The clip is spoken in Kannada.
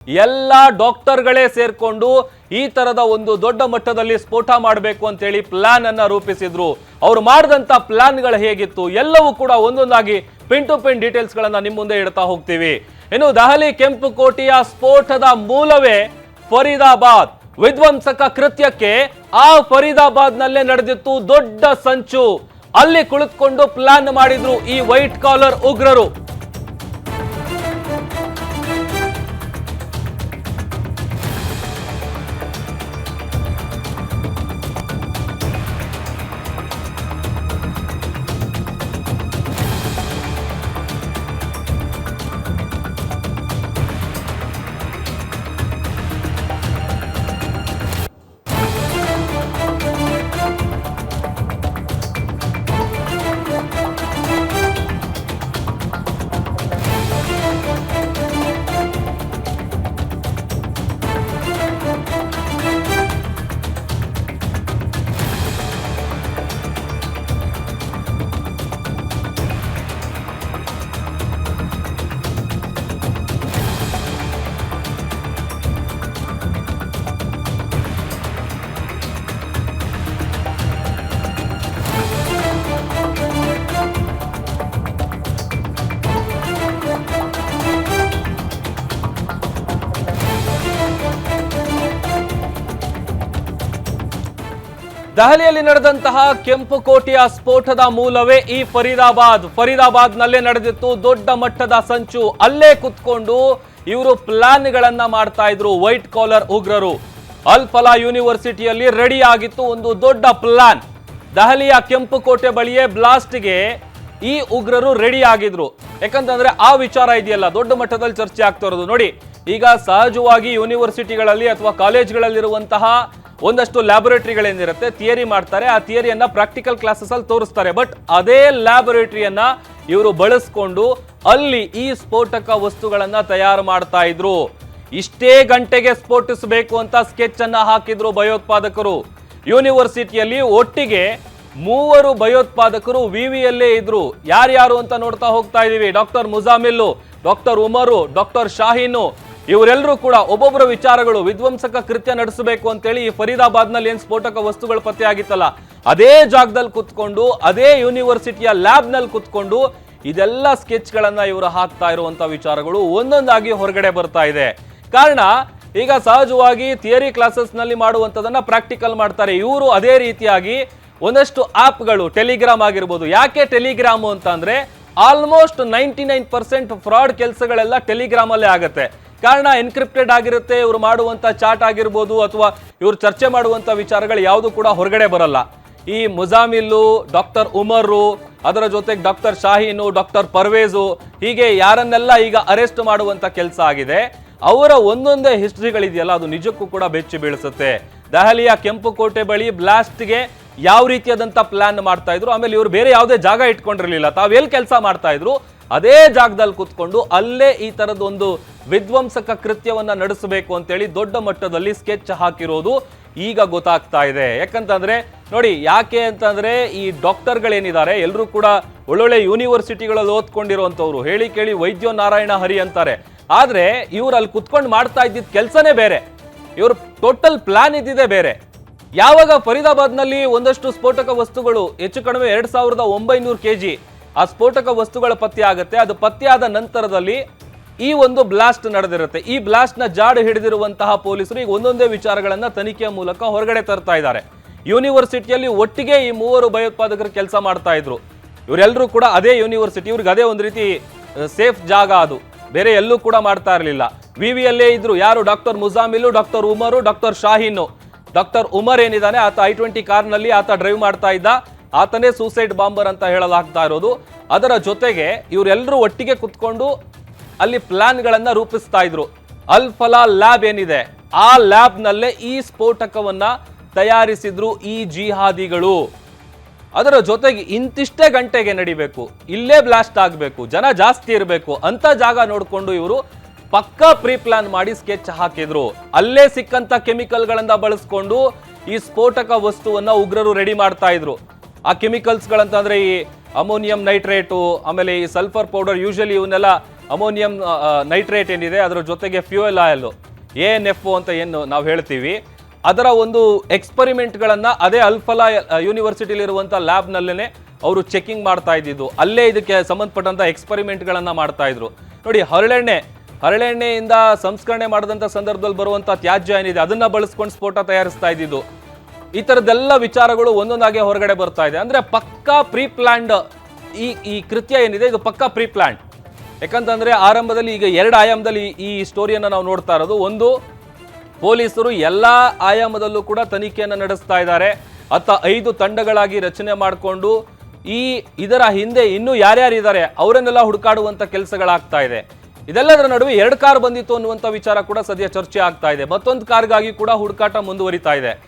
ಎಲ್ಲ ಡಾಕ್ಟರ್ಗಳೇ ಸೇರ್ಕೊಂಡು ಈ ತರದ ಒಂದು ದೊಡ್ಡ ಮಟ್ಟದಲ್ಲಿ ಸ್ಫೋಟ ಮಾಡಬೇಕು ಅಂತ ಹೇಳಿ ಪ್ಲಾನ್ ಅನ್ನ ರೂಪಿಸಿದ್ರು. ಅವರು ಮಾಡಿದಂತ ಪ್ಲಾನ್ಗಳು ಹೇಗಿತ್ತು ಎಲ್ಲವೂ ಕೂಡ ಒಂದೊಂದಾಗಿ ಪಿನ್ ಟು ಪಿನ್ ಡೀಟೇಲ್ಸ್ ಗಳನ್ನ ನಿಮ್ಮ ಮುಂದೆ ಇಡ್ತಾ ಹೋಗ್ತೀವಿ. ಇನ್ನು ದೆಹಲಿ ಕೆಂಪುಕೋಟೆಯ ಸ್ಫೋಟದ ಮೂಲವೇ ಫರೀದಾಬಾದ್. ವಿಧ್ವಂಸಕ ಕೃತ್ಯಕ್ಕೆ ಆ ಫರೀದಾಬಾದ್ ನಲ್ಲೇ ನಡೆದಿತ್ತು ದೊಡ್ಡ ಸಂಚು. ಅಲ್ಲಿ ಕುಳಿತುಕೊಂಡು ಪ್ಲಾನ್ ಮಾಡಿದ್ರು ಈ ವೈಟ್ ಕಾಲರ್ ಉಗ್ರರು. ದೆಹಲಿಯಲ್ಲಿ ನಡೆದಂತಹ ಕೆಂಪುಕೋಟೆಯ ಸ್ಫೋಟದ ಮೂಲವೇ ಈ ಫರೀದಾಬಾದ್ ನಲ್ಲೇ ನಡೆದಿತ್ತು ದೊಡ್ಡ ಮಟ್ಟದ ಸಂಚು. ಅಲ್ಲೇ ಕುತ್ಕೊಂಡು ಇವರು ಪ್ಲಾನ್ ಗಳನ್ನ ಮಾಡ್ತಾ ಇದ್ರು ವೈಟ್ ಕಾಲರ್ ಉಗ್ರರು. ಅಲ್ ಫಲಾ ಯೂನಿವರ್ಸಿಟಿಯಲ್ಲಿ ರೆಡಿ ಆಗಿತ್ತು ಒಂದು ದೊಡ್ಡ ಪ್ಲಾನ್. ದೆಹಲಿಯ ಕೆಂಪುಕೋಟೆ ಬಳಿಯೇ ಬ್ಲಾಸ್ಟ್ಗೆ ಈ ಉಗ್ರರು ರೆಡಿ ಆಗಿದ್ರು. ಯಾಕಂತಂದ್ರೆ ಆ ವಿಚಾರ ಇದೆಯಲ್ಲ ದೊಡ್ಡ ಮಟ್ಟದಲ್ಲಿ ಚರ್ಚೆ ಆಗ್ತಾ ಇರೋದು. ನೋಡಿ, ಈಗ ಸಹಜವಾಗಿ ಯೂನಿವರ್ಸಿಟಿಗಳಲ್ಲಿ ಅಥವಾ ಕಾಲೇಜ್ಗಳಲ್ಲಿರುವಂತಹ ಒಂದಷ್ಟು ಲ್ಯಾಬೊರೇಟರಿಗಳೇನಿರುತ್ತೆ, ಥಿಯರಿ ಮಾಡ್ತಾರೆ. ಆ ಥಿಯರಿಯನ್ನ ಪ್ರಾಕ್ಟಿಕಲ್ ಕ್ಲಾಸಸ್ ಅಲ್ಲಿ ತೋರಿಸ್ತಾರೆ. ಬಟ್ ಅದೇ ಲ್ಯಾಬೊರೇಟರಿಯನ್ನ ಇವರು ಬಳಸ್ಕೊಂಡು ಅಲ್ಲಿ ಈ ಸ್ಫೋಟಕ ವಸ್ತುಗಳನ್ನ ತಯಾರು ಮಾಡ್ತಾ ಇದ್ರು. ಇಷ್ಟೇ ಗಂಟೆಗೆ ಸ್ಫೋಟಿಸಬೇಕು ಅಂತ ಸ್ಕೆಚ್ ಅನ್ನ ಹಾಕಿದ್ರು ಭಯೋತ್ಪಾದಕರು. ಯೂನಿವರ್ಸಿಟಿಯಲ್ಲಿ ಒಟ್ಟಿಗೆ 3 ಭಯೋತ್ಪಾದಕರು ವಿವಿಯಲ್ಲೇ ಇದ್ರು. ಯಾರ್ಯಾರು ಅಂತ ನೋಡ್ತಾ ಹೋಗ್ತಾ ಇದೀವಿ. Doctor Muzammil, doctor Umar, doctor ಶಾಹೀನು, ಇವರೆಲ್ಲರೂ ಕೂಡ ಒಬ್ಬೊಬ್ಬರ ವಿಚಾರಗಳು. ವಿಧ್ವಂಸಕ ಕೃತ್ಯ ನಡೆಸಬೇಕು ಅಂತೇಳಿ ಈ ಫರೀದಾಬಾದ್ ನಲ್ಲಿ ಏನ್ ಸ್ಫೋಟಕ ವಸ್ತುಗಳು ಪತ್ತೆ ಆಗಿತ್ತಲ್ಲ, ಅದೇ ಜಾಗದಲ್ಲಿ ಕುತ್ಕೊಂಡು ಅದೇ ಯೂನಿವರ್ಸಿಟಿಯ ಲ್ಯಾಬ್ ನಲ್ಲಿ ಕುತ್ಕೊಂಡು ಇದೆಲ್ಲ ಸ್ಕೆಚ್ ಗಳನ್ನ ಇವರು ಹಾಕ್ತಾ ಇರುವಂತ ವಿಚಾರಗಳು ಒಂದೊಂದಾಗಿ ಹೊರಗಡೆ ಬರ್ತಾ ಇದೆ. ಕಾರಣ ಈಗ ಸಹಜವಾಗಿ ಥಿಯರಿ ಕ್ಲಾಸಸ್ ನಲ್ಲಿ ಮಾಡುವಂತದನ್ನ ಪ್ರಾಕ್ಟಿಕಲ್ ಮಾಡ್ತಾರೆ. ಇವರು ಅದೇ ರೀತಿಯಾಗಿ ಒಂದಷ್ಟು ಆಪ್ಗಳು, ಟೆಲಿಗ್ರಾಮ್ ಆಗಿರ್ಬೋದು. ಯಾಕೆ ಟೆಲಿಗ್ರಾಮ್ ಅಂತ ಅಂದ್ರೆ ಆಲ್ಮೋಸ್ಟ್ 99% ಫ್ರಾಡ್ ಕೆಲಸಗಳೆಲ್ಲ ಟೆಲಿಗ್ರಾಮ್ ಅಲ್ಲೇ ಆಗುತ್ತೆ. ಕಾರಣ ಎನ್ಕ್ರಿಪ್ಟೆಡ್ ಆಗಿರುತ್ತೆ. ಇವರು ಮಾಡುವಂತ ಚಾಟ್ ಆಗಿರ್ಬೋದು ಅಥವಾ ಇವರು ಚರ್ಚೆ ಮಾಡುವಂತ ವಿಚಾರಗಳು ಯಾವುದು ಕೂಡ ಹೊರಗಡೆ ಬರಲ್ಲ. ಈ ಮುಜಾಮಿಲ್ಲು, ಡಾಕ್ಟರ್ ಉಮರು, ಅದರ ಜೊತೆಗೆ ಡಾಕ್ಟರ್ ಶಾಹೀನು, ಡಾಕ್ಟರ್ ಪರ್ವೇಜು, ಹೀಗೆ ಯಾರನ್ನೆಲ್ಲ ಈಗ ಅರೆಸ್ಟ್ ಮಾಡುವಂತ ಕೆಲಸ ಆಗಿದೆ. ಅವರ ಒಂದೊಂದೇ ಹಿಸ್ಟ್ರಿಗಳಿದೆಯಲ್ಲ ಅದು ನಿಜಕ್ಕೂ ಕೂಡ ಬೆಚ್ಚಿ ಬೀಳಿಸುತ್ತೆ. ದೆಹಲಿಯ ಕೆಂಪುಕೋಟೆ ಬಳಿ ಬ್ಲಾಸ್ಟ್ಗೆ ಯಾವ ರೀತಿಯಾದಂತ ಪ್ಲಾನ್ ಮಾಡ್ತಾ ಇದ್ರು, ಆಮೇಲೆ ಇವರು ಬೇರೆ ಯಾವುದೇ ಜಾಗ ಇಟ್ಕೊಂಡಿರ್ಲಿಲ್ಲ. ತಾವೆಲ್ಲಿ ಕೆಲಸ ಮಾಡ್ತಾ ಇದ್ರು ಅದೇ ಜಾಗದಲ್ಲಿ ಕುತ್ಕೊಂಡು ಅಲ್ಲೇ ಈ ತರದೊಂದು ವಿಧ್ವಂಸಕ ಕೃತ್ಯವನ್ನ ನಡೆಸಬೇಕು ಅಂತೇಳಿ ದೊಡ್ಡ ಮಟ್ಟದಲ್ಲಿ ಸ್ಕೆಚ್ ಹಾಕಿರೋದು ಈಗ ಗೊತ್ತಾಗ್ತಾ ಇದೆ. ಯಾಕಂತಂದ್ರೆ ನೋಡಿ, ಯಾಕೆ ಅಂತಂದ್ರೆ ಈ ಡಾಕ್ಟರ್ಗಳೇನಿದ್ದಾರೆ ಎಲ್ಲರೂ ಕೂಡ ಒಳ್ಳೊಳ್ಳೆ ಯೂನಿವರ್ಸಿಟಿಗಳಲ್ಲಿ ಓದ್ಕೊಂಡಿರುವಂತವ್ರು. ಹೇಳಿ ಕೇಳಿ ವೈದ್ಯ ನಾರಾಯಣ ಹರಿ ಅಂತಾರೆ. ಆದ್ರೆ ಇವ್ರು ಅಲ್ಲಿ ಕುತ್ಕೊಂಡು ಮಾಡ್ತಾ ಇದ್ದಿದ್ದ ಕೆಲಸನೇ ಬೇರೆ. ಇವ್ರ ಟೋಟಲ್ ಪ್ಲಾನ್ ಇದ್ದಿದೆ ಬೇರೆ. ಯಾವಾಗ ಫರೀದಾಬಾದ್ ನಲ್ಲಿ ಒಂದಷ್ಟು ಸ್ಫೋಟಕ ವಸ್ತುಗಳು ಹೆಚ್ಚು ಕಡಿಮೆ 2900 kg ಆ ಸ್ಫೋಟಕ ವಸ್ತುಗಳ ಪತ್ತೆ ಆಗುತ್ತೆ. ಅದು ಪತ್ತೆಯಾದ ನಂತರದಲ್ಲಿ ಈ ಒಂದು ಬ್ಲಾಸ್ಟ್ ನಡೆದಿರುತ್ತೆ. ಈ ಬ್ಲಾಸ್ಟ್ ನ ಜಾಡು ಹಿಡಿದಿರುವಂತಹ ಪೊಲೀಸರು ಈಗ ಒಂದೊಂದೇ ವಿಚಾರಗಳನ್ನ ತನಿಖೆಯ ಮೂಲಕ ಹೊರಗಡೆ ತರ್ತಾ ಇದ್ದಾರೆ. ಯೂನಿವರ್ಸಿಟಿಯಲ್ಲಿ ಒಟ್ಟಿಗೆ ಈ 3 ಭಯೋತ್ಪಾದಕರು ಕೆಲಸ ಮಾಡ್ತಾ ಇದ್ರು. ಇವರೆಲ್ಲರೂ ಕೂಡ ಅದೇ ಯೂನಿವರ್ಸಿಟಿ, ಇವ್ರಿಗೆ ಅದೇ ಒಂದು ರೀತಿ ಸೇಫ್ ಜಾಗ. ಅದು ಬೇರೆ ಎಲ್ಲೂ ಕೂಡ ಮಾಡ್ತಾ ಇರಲಿಲ್ಲ. ವಿವಿಯಲ್ಲೇ ಇದ್ರು. ಯಾರು? Doctor Muzammil, doctor Umar, doctor Shaheen. Doctor Umar ಏನಿದ್ದಾನೆ ಆತ I-20 ಕಾರ್ನಲ್ಲಿ ಆತ ಡ್ರೈವ್ ಮಾಡ್ತಾ ಇದ್ದ. ಆತನೇ ಸೂಸೈಡ್ ಬಾಂಬರ್ ಅಂತ ಹೇಳಲಾಗ್ತಾ ಇರೋದು. ಅದರ ಜೊತೆಗೆ ಇವರೆಲ್ಲರೂ ಒಟ್ಟಿಗೆ ಕುತ್ಕೊಂಡು ಅಲ್ಲಿ ಪ್ಲಾನ್ಗಳನ್ನ ರೂಪಿಸ್ತಾ ಇದ್ರು. ಅಲ್ ಫಲಾ ಲ್ಯಾಬ್ ಏನಿದೆ ಆ ಲ್ಯಾಬ್ ನಲ್ಲೇ ಈ ಸ್ಫೋಟಕವನ್ನ ತಯಾರಿಸಿದ್ರು ಈ ಜಿಹಾದಿಗಳು. ಅದರ ಜೊತೆಗೆ ಇಂತಿಷ್ಟೇ ಗಂಟೆಗೆ ನಡಿಬೇಕು, ಇಲ್ಲೇ ಬ್ಲಾಸ್ಟ್ ಆಗಬೇಕು, ಜನ ಜಾಸ್ತಿ ಇರಬೇಕು ಅಂತ ಜಾಗ ನೋಡಿಕೊಂಡು ಇವರು ಪಕ್ಕಾ ಪ್ರೀ ಪ್ಲಾನ್ ಮಾಡಿ ಸ್ಕೆಚ್ ಹಾಕಿದ್ರು. ಅಲ್ಲೇ ಸಿಕ್ಕಂತ ಕೆಮಿಕಲ್ಗಳನ್ನ ಬಳಸ್ಕೊಂಡು ಈ ಸ್ಫೋಟಕ ವಸ್ತುವನ್ನ ಉಗ್ರರು ರೆಡಿ ಮಾಡ್ತಾ ಇದ್ರು. ಆ ಕೆಮಿಕಲ್ಸ್ ಗಳಂತಂದ್ರೆ ಈ ಅಮೋನಿಯಂ ನೈಟ್ರೇಟು, ಆಮೇಲೆ ಈ ಸಲ್ಫರ್ ಪೌಡರ್, ಯೂಶಲಿ ಇವನ್ನೆಲ್ಲ ಅಮೋನಿಯಂ ನೈಟ್ರೇಟ್ ಏನಿದೆ ಅದರ ಜೊತೆಗೆ ಫ್ಯೂಯಲ್ ಆಯಿಲ್ ANF ಅಂತ ಏನು ನಾವು ಹೇಳ್ತೀವಿ, ಅದರ ಒಂದು ಎಕ್ಸ್ಪರಿಮೆಂಟ್ಗಳನ್ನು ಅದೇ ಅಲ್ಫಲಾ ಯೂನಿವರ್ಸಿಟಿಲಿರುವಂಥ ಲ್ಯಾಬ್ನಲ್ಲೇ ಅವರು ಚೆಕಿಂಗ್ ಮಾಡ್ತಾ ಇದ್ದಿದ್ದು. ಅಲ್ಲೇ ಇದಕ್ಕೆ ಸಂಬಂಧಪಟ್ಟಂಥ ಎಕ್ಸ್ಪರಿಮೆಂಟ್ಗಳನ್ನು ಮಾಡ್ತಾ ಇದ್ರು. ನೋಡಿ, ಹರಳೆಣ್ಣೆಯಿಂದ ಸಂಸ್ಕರಣೆ ಮಾಡಿದಂಥ ಸಂದರ್ಭದಲ್ಲಿ ಬರುವಂಥ ತ್ಯಾಜ್ಯ ಏನಿದೆ ಅದನ್ನ ಬಳಸ್ಕೊಂಡು ಸ್ಫೋಟ ತಯಾರಿಸ್ತಾ ಇದ್ದಿದ್ದು. ಈ ಥರದ್ದೆಲ್ಲ ವಿಚಾರಗಳು ಒಂದೊಂದಾಗೆ ಹೊರಗಡೆ ಬರ್ತಾ ಇದೆ. ಅಂದರೆ ಪಕ್ಕಾ ಪ್ರೀ ಪ್ಲಾನ್ಡ್ ಈ ಕೃತ್ಯ ಏನಿದೆ ಇದು ಪಕ್ಕಾ ಪ್ರೀ ಪ್ಲಾನ್ಡ್. ಯಾಕಂತಂದ್ರೆ ಆರಂಭದಲ್ಲಿ ಈಗ 2 ಆಯಾಮದಲ್ಲಿ ಈ ಸ್ಟೋರಿಯನ್ನು ನಾವು ನೋಡ್ತಾ ಇರೋದು. ಒಂದು, ಪೊಲೀಸರು ಎಲ್ಲ ಆಯಾಮದಲ್ಲೂ ಕೂಡ ತನಿಖೆಯನ್ನು ನಡೆಸ್ತಾ ಇದ್ದಾರೆ. 5 ತಂಡಗಳಾಗಿ ರಚನೆ ಮಾಡಿಕೊಂಡು ಇದರ ಹಿಂದೆ ಇನ್ನೂ ಯಾರ್ಯಾರಿದ್ದಾರೆ ಅವರನ್ನೆಲ್ಲ ಹುಡುಕಾಡುವಂತ ಕೆಲಸಗಳಾಗ್ತಾ ಇದೆ. ಇದೆಲ್ಲದರ ನಡುವೆ 2 ಕಾರ್ ಬಂದಿತ್ತು ಅನ್ನುವಂಥ ವಿಚಾರ ಕೂಡ ಸದ್ಯ ಚರ್ಚೆ ಆಗ್ತಾ ಇದೆ. ಮತ್ತೊಂದು ಕಾರ್ಗಾಗಿ ಕೂಡ ಹುಡುಕಾಟ ಮುಂದುವರಿತಾ ಇದೆ.